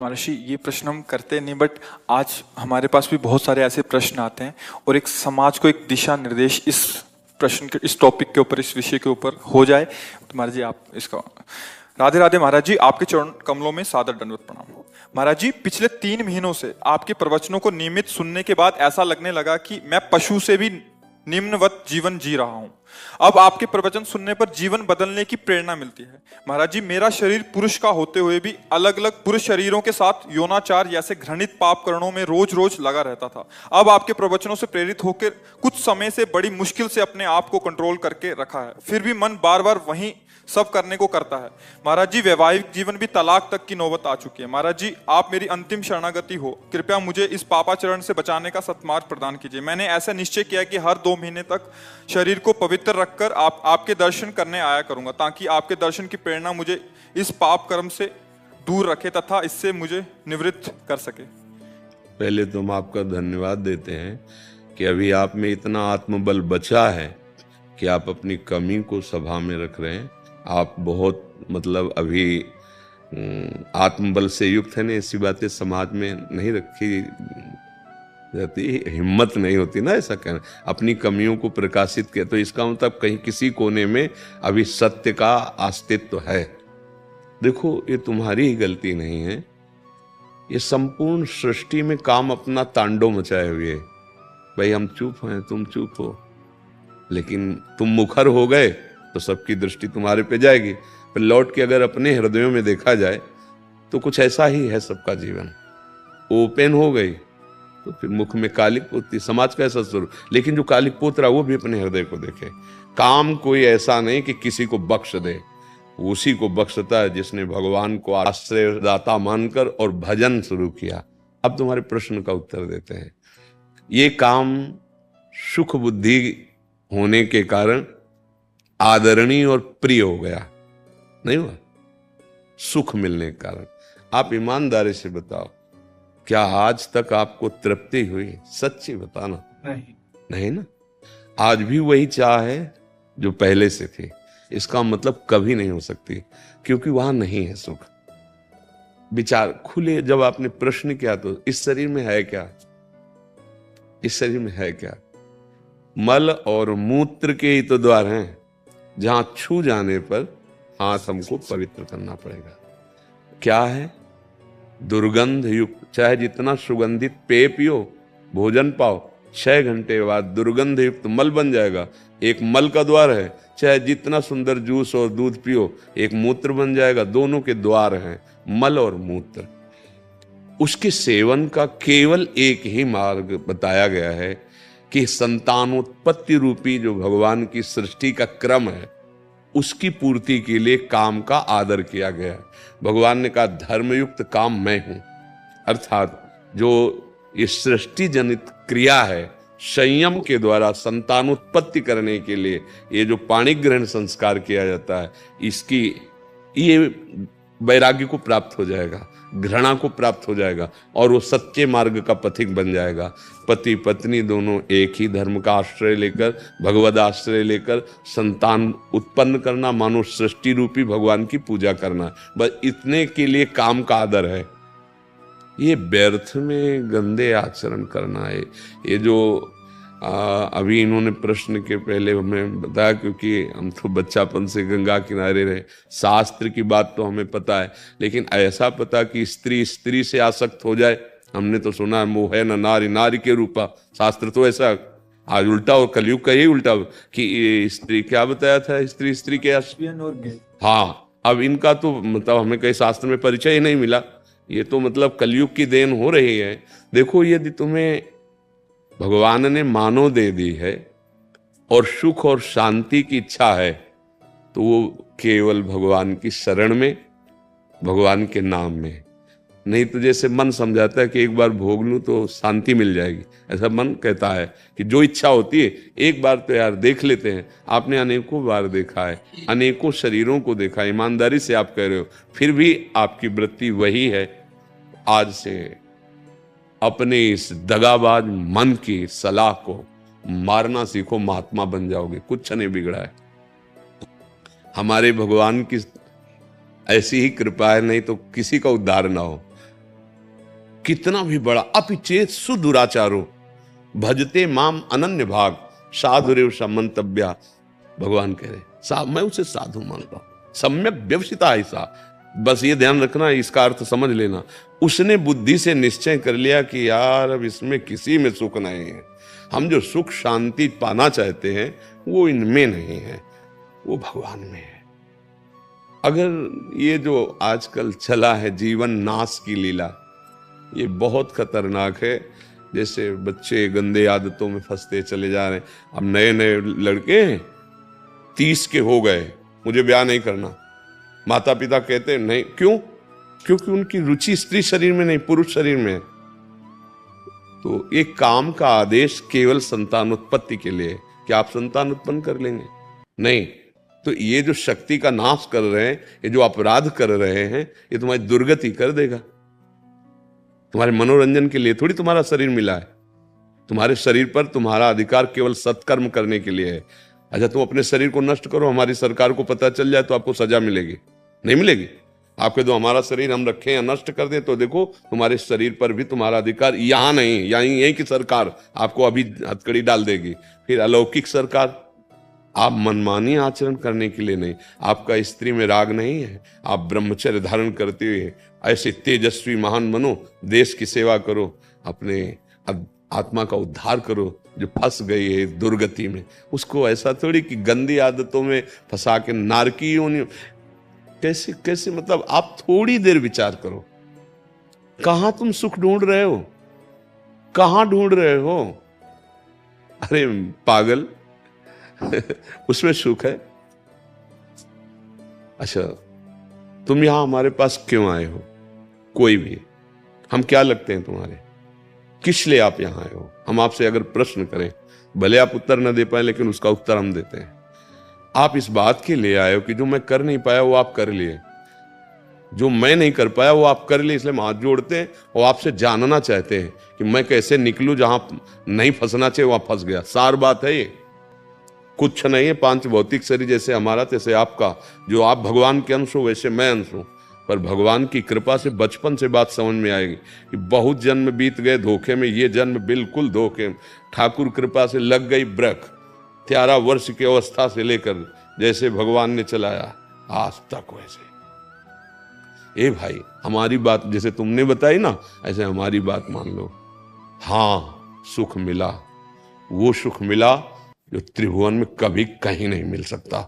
महर्षि, ये प्रश्न हम करते नहीं, बट आज हमारे पास भी बहुत सारे ऐसे प्रश्न आते हैं और एक समाज को एक दिशा निर्देश इस प्रश्न के, इस टॉपिक के ऊपर, इस विषय के ऊपर हो जाए। तो महाराज जी, आप इसका राधे राधे। महाराज जी, आपके चरण कमलों में सादर दंडवत प्रणाम। महाराज जी, पिछले 3 महीनों से आपके प्रवचनों को नियमित सुनने के बाद ऐसा लगने लगा कि मैं पशु से भी निम्नवत जीवन जी रहा हूं। अब आपके प्रवचन सुनने पर जीवन बदलने की प्रेरणा मिलती है। महाराज जी, मेरा शरीर पुरुष का होते हुए भी अलग अलग पुरुष शरीरों के साथ यौनाचार जैसे घृणित पाप कर्णों में रोज रोज लगा रहता था। अब आपके प्रवचनों से प्रेरित होकर कुछ समय से बड़ी मुश्किल से अपने आप को कंट्रोल करके रखा है, फिर भी मन बार बार वही सब करने को करता है। महाराज जी, वैवाहिक जीवन भी तलाक तक की नौबत आ चुकी है। महाराज जी, आप मेरी अंतिम शरणागति हो, कृपया मुझे इस पापाचरण से बचाने का सत्मार्ग प्रदान कीजिए। मैंने ऐसा निश्चय किया कि हर 2 महीने तक शरीर को पवित्र रखकर आपके दर्शन करने आया करूंगा, ताकि आपके दर्शन की प्रेरणा मुझे इस पाप कर्म से दूर रखे तथा इससे मुझे निवृत्त कर सके। पहले तो हम आपका धन्यवाद देते हैं कि अभी आप में इतना आत्मबल बचा है कि आप अपनी कमी को सभा में रख रहे हैं। आप बहुत अभी आत्मबल से युक्त है ना, ऐसी बातें समाज में नहीं रखी जाती, हिम्मत नहीं होती ना ऐसा कहना, अपनी कमियों को प्रकाशित किया। तो इसका मतलब कहीं किसी कोने में अभी सत्य का अस्तित्व है। देखो, ये तुम्हारी ही गलती नहीं है, ये संपूर्ण सृष्टि में काम अपना तांडव मचाए हुए। भाई हम चुप हैं, तुम चुप हो, लेकिन तुम मुखर हो गए तो सबकी दृष्टि तुम्हारे पे जाएगी। फिर लौट के अगर अपने हृदयों में देखा जाए तो कुछ ऐसा ही है सबका जीवन। ओपन हो गई तो फिर मुख में कालिक पोतती, समाज का ऐसा स्वरूप। लेकिन जो कालिक पोत रहा वो भी अपने हृदय को देखे। काम कोई ऐसा नहीं कि किसी को बख्श दे, उसी को बख्शता है जिसने भगवान को आश्रयदाता मानकर और भजन शुरू किया। अब तुम्हारे प्रश्न का उत्तर देते हैं। ये काम सुख बुद्धि होने के कारण आदरणीय और प्रिय हो गया, नहीं हुआ? सुख मिलने के कारण। आप ईमानदारी से बताओ, क्या आज तक आपको तृप्ति हुई? सच्ची बताना। नहीं ना? आज भी वही चाह है जो पहले से थी। इसका मतलब कभी नहीं हो सकती, क्योंकि वहां नहीं है सुख। विचार खुले, जब आपने प्रश्न किया तो इस शरीर में है क्या? इस शरीर में है क्या? मल और मूत्र के ही तो द्वार हैं, जहां छू जाने पर हाथ हमको पवित्र करना पड़ेगा। क्या है? दुर्गंध युक्त, चाहे जितना सुगंधित पेय पियो, भोजन पाओ, 6 घंटे बाद दुर्गंध युक्त मल बन जाएगा। एक मल का द्वार है। चाहे जितना सुंदर जूस और दूध पियो, एक मूत्र बन जाएगा। दोनों के द्वार हैं, मल और मूत्र। उसके सेवन का केवल एक ही मार्ग बताया गया है कि संतानोत्पत्ति रूपी जो भगवान की सृष्टि का क्रम है, उसकी पूर्ति के लिए काम का आदर किया गया है। भगवान ने कहा धर्मयुक्त काम मैं हूं, अर्थात जो ये सृष्टि जनित क्रिया है, संयम के द्वारा संतानोत्पत्ति करने के लिए ये जो पाणी ग्रहण संस्कार किया जाता है, इसकी ये वैराग्य को प्राप्त हो जाएगा, घृणा को प्राप्त हो जाएगा, और वो सच्चे मार्ग का पथिक बन जाएगा। पति पत्नी दोनों एक ही धर्म का आश्रय लेकर, भगवद आश्रय लेकर संतान उत्पन्न करना, मानो सृष्टि रूपी भगवान की पूजा करना, बस इतने के लिए काम का आदर है। ये व्यर्थ में गंदे आचरण करना है। ये जो अभी इन्होंने प्रश्न के पहले हमें बताया, क्योंकि हम तो बच्चापन से गंगा किनारे रहे, शास्त्र की बात तो हमें पता है, लेकिन ऐसा पता कि स्त्री स्त्री से आसक्त हो जाए, हमने तो सुना है मोह है न नारी नारी के रूपा। शास्त्र तो ऐसा आज उल्टा, और कलयुग का यही उल्टा कि स्त्री क्या बताया था, स्त्री स्त्री के हाँ, अब इनका तो हमें कहीं शास्त्र में परिचय ही नहीं मिला। ये तो कलयुग की देन हो रही है। देखो, यदि तुम्हें भगवान ने मानव दे दी है और सुख और शांति की इच्छा है, तो वो केवल भगवान की शरण में, भगवान के नाम में। नहीं तो जैसे मन समझाता है कि एक बार भोग लूं तो शांति मिल जाएगी, ऐसा मन कहता है कि जो इच्छा होती है एक बार तो यार देख लेते हैं। आपने अनेकों बार देखा है, अनेकों शरीरों को देखा, ईमानदारी से आप कह रहे हो, फिर भी आपकी वृत्ति वही है। आज से अपने इस दगाबाज मन की सलाह को मारना सीखो, महात्मा बन जाओगे, कुछ नहीं बिगड़ा है। हमारे भगवान की ऐसी ही कृपा है, नहीं तो किसी का उद्धार ना हो। कितना भी बड़ा अपिचेत सुदुराचारो भजते माम अनन्य भाग साधुरेव समंतव्या। भगवान कह रहे मैं उसे साधु मानता हूं, सम्यक व्यवसिता ऐसा। बस ये ध्यान रखना, इसका अर्थ समझ लेना। उसने बुद्धि से निश्चय कर लिया कि यार अब इसमें किसी में सुख नहीं है, हम जो सुख शांति पाना चाहते हैं वो इनमें नहीं है, वो भगवान में है। अगर ये जो आजकल चला है जीवन नाश की लीला, ये बहुत खतरनाक है। जैसे बच्चे गंदे आदतों में फंसते चले जा रहे हैं। अब नए नए लड़के 30 के हो गए, मुझे ब्याह नहीं करना, माता पिता कहते नहीं, क्यों? क्योंकि उनकी रुचि स्त्री शरीर में नहीं, पुरुष शरीर में है। तो एक काम का आदेश केवल संतान उत्पत्ति के लिए, क्या आप संतान उत्पन्न कर लेंगे? नहीं। तो ये जो शक्ति का नाश कर रहे हैं, ये जो अपराध कर रहे हैं, ये तुम्हारी दुर्गति कर देगा। तुम्हारे मनोरंजन के लिए थोड़ी तुम्हारा शरीर मिला है। तुम्हारे शरीर पर तुम्हारा अधिकार केवल सत्कर्म करने के लिए है। अच्छा, तुम अपने शरीर को नष्ट करो, हमारी सरकार को पता चल जाए तो आपको सजा मिलेगी? नहीं मिलेगी। आपके तो हमारा शरीर हम रखें या नष्ट कर दे तो देखो तुम्हारे शरीर पर भी तुम्हारा अधिकार यहां नहीं, यहीं की सरकार आपको अभी हथकड़ी डाल देगी। फिर अलौकिक सरकार, आप मनमानी आचरण करने के लिए नहीं, आपका स्त्री में राग नहीं है, आप ब्रह्मचर्य धारण करते हुए ऐसे तेजस्वी महान बनो, देश की सेवा करो, अपने आत्मा का उद्धार करो जो फंस गई है दुर्गति में। उसको ऐसा थोड़ी कि गंदी आदतों में फंसा के नारकी योनि, कैसे कैसे, मतलब आप थोड़ी देर विचार करो, कहां तुम सुख ढूंढ रहे हो, कहां ढूंढ रहे हो? अरे पागल उसमें सुख है। अच्छा, तुम यहां हमारे पास क्यों आए हो? कोई भी, हम क्या लगते हैं तुम्हारे? किस लिए आप यहां आए हो? हम आपसे अगर प्रश्न करें, भले आप उत्तर न दे पाए लेकिन उसका उत्तर हम देते हैं। आप इस बात के लिए आए हो कि जो मैं कर नहीं पाया वो आप कर लिए, जो मैं नहीं कर पाया वो आप कर लिए, इसलिए हम हाथ जोड़ते हैं और आपसे जानना चाहते हैं कि मैं कैसे निकलूं, जहां नहीं फंसना चाहिए वहां फंस गया। सार बात है ये, कुछ नहीं है। 5 भौतिक शरीर जैसे हमारा तैसे आपका, जो आप भगवान के अंश हो वैसे मैं अंश हूं। पर भगवान की कृपा से बचपन से बात समझ में आएगी कि बहुत जन्म बीत गए धोखे में, ये जन्म बिल्कुल धोखे। ठाकुर कृपा से लग गई ब्रक, 13 वर्ष की अवस्था से लेकर जैसे भगवान ने चलाया आज तक वैसे। ए भाई, हमारी बात जैसे तुमने बताई ना, ऐसे हमारी बात मान लो। हाँ, सुख मिला, वो सुख मिला जो त्रिभुवन में कभी कहीं नहीं मिल सकता,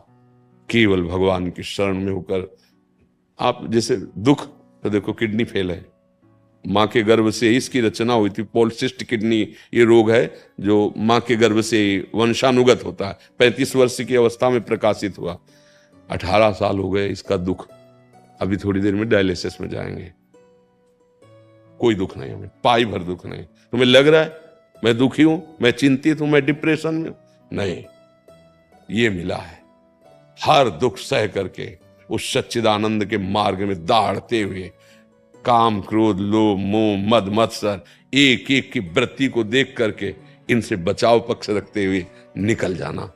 केवल भगवान की शरण में होकर। आप जैसे दुख, तो देखो किडनी फेल है, माँ के गर्भ से इसकी रचना हुई थी। पॉलिसिस्ट किडनी ये रोग है जो माँ के गर्भ से वंशानुगत होता है। 35 वर्ष की अवस्था में प्रकाशित हुआ, 18 साल हो गए इसका दुख। अभी थोड़ी देर में डायलिसिस में जाएंगे। कोई दुख नहीं हमें, पाई भर दुख नहीं। तुम्हें लग रहा है मैं दुखी हूं, मैं चिंतित हूं, मैं डिप्रेशन में हूं? नहीं, ये मिला है। हर दुख सह करके उस सच्चिदानंद के मार्ग में दौड़ते हुए काम क्रोध लोभ मोह मद मत्सर एक एक की वृत्ति को देख करके इनसे बचाव पक्ष रखते हुए निकल जाना।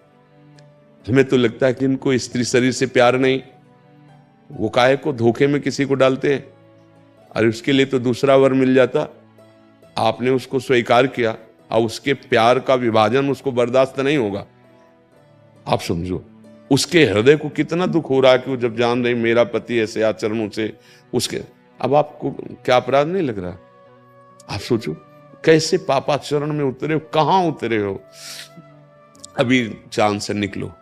हमें तो लगता है कि इनको स्त्री शरीर से प्यार नहीं, वो काहे को धोखे में किसी को डालते हैं। अरे उसके लिए तो दूसरा वर मिल जाता, आपने उसको स्वीकार किया, और उसके प्यार का विभाजन उसको बर्दाश्त नहीं होगा। आप समझो उसके हृदय को कितना दुख हो रहा है कि वो जब जान रही मेरा पति ऐसे आचरणों से उसके, अब आपको क्या अपराध नहीं लग रहा? आप सोचो कैसे पापाचरण में उतरे हो, कहां उतरे हो। अभी चांद से निकलो,